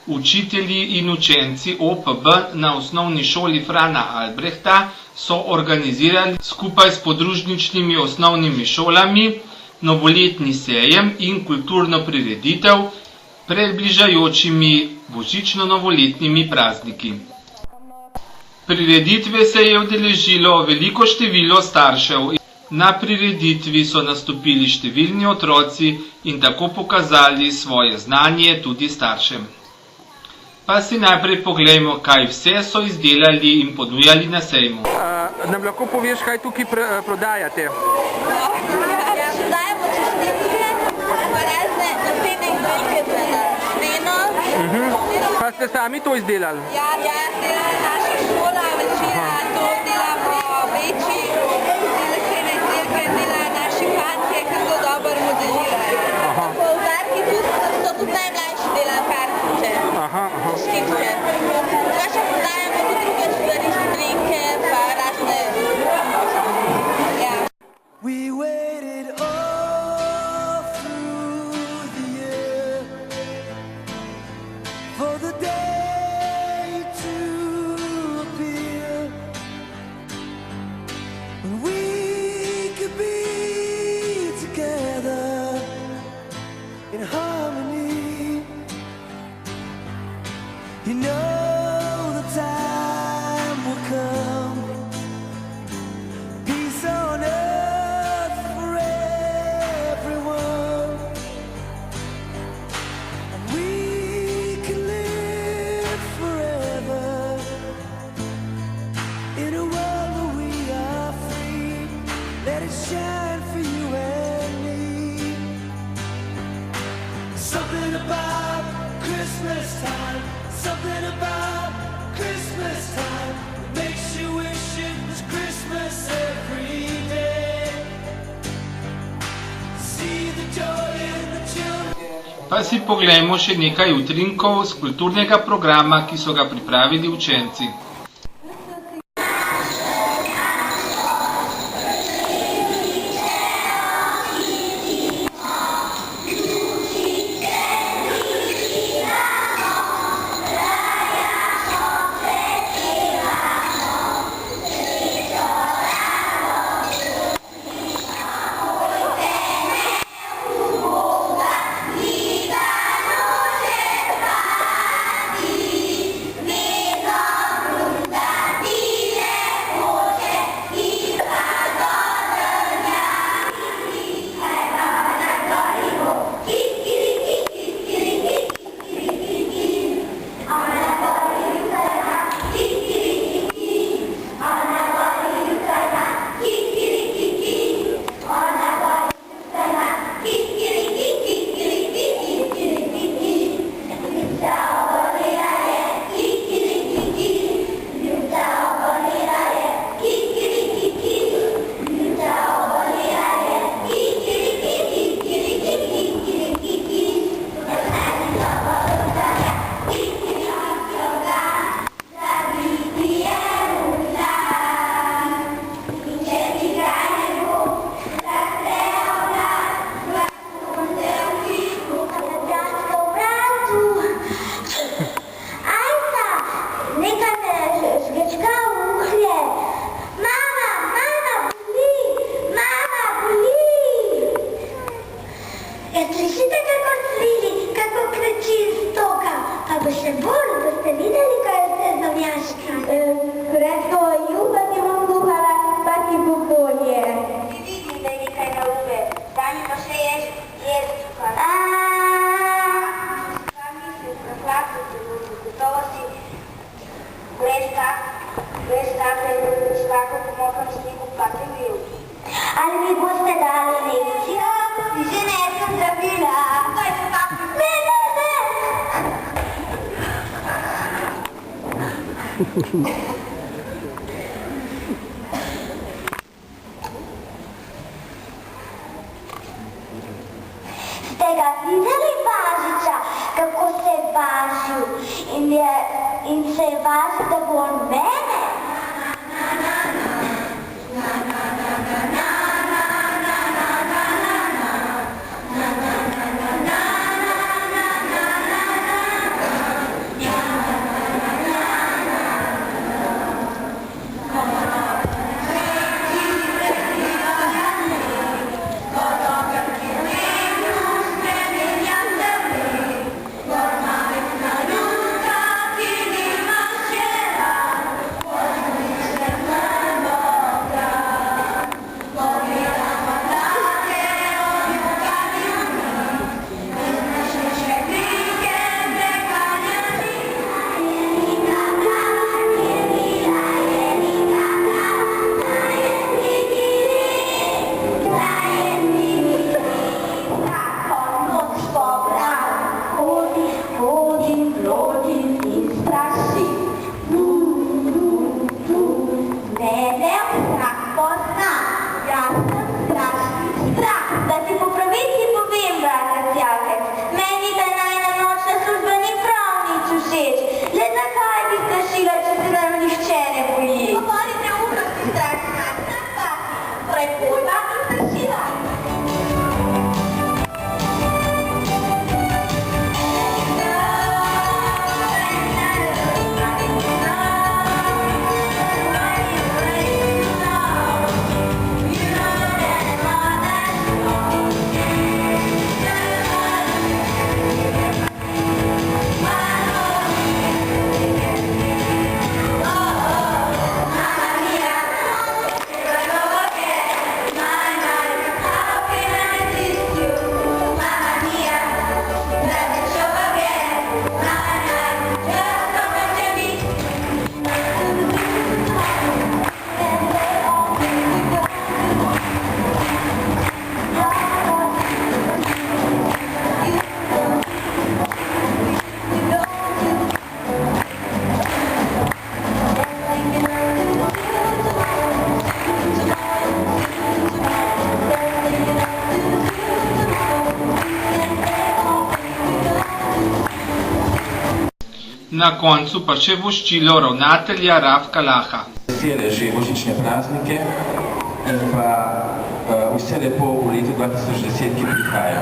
Učitelji in učenci OPB na osnovni šoli Frana Albrehta so organizirali skupaj s podružničnimi osnovnimi šolami novoletni sejem in kulturno prireditev pred bližajočimi božično-novoletnimi prazniki. Prireditve se je udeležilo veliko število staršev. Na prireditvi so nastopili številni otroci in tako pokazali svoje znanje tudi staršem. Pa si najprej poglejmo, kaj vse so izdelali in ponujali na sejmu. Nam lahko poveš, kaj tukaj prodajate? Prodajamo češnjake, pa razne naslednje izdelke za steno. Pa ste sami to izdelali? Ja, naša šola večina to delamo večji. Naslednje izdelke dela naši fantje, kako dobro modelirajo. Poudarki so tudi najmlajši delajo kartice. Štipke. Drugače prodajamo tudi druge stvari, štrinke, pa razne. We waited all through the year for the day to appear when we could be together in harmony. You know the time will come, peace on earth for everyone, and we can live forever in a world where we are free. Let it shine for you and me. Something about Christmas time, something about Christmas time makes you wish it was Christmas every day. See the joy in the children. Pa si poglejmo še nekaj utrinkov z kulturnega programa, ki so ga pripravili učenci. Ali mi boste dali lekcijo? Že ne sem zabila. Ste ga videli Pažiča, kako se je pažil in se je pažil, da bo on mene? Na koncu pa še voščilo ravnatelja Rafka Laha. Vesele že božične praznike in pa vse lepo v letu 2010, ki prihaja.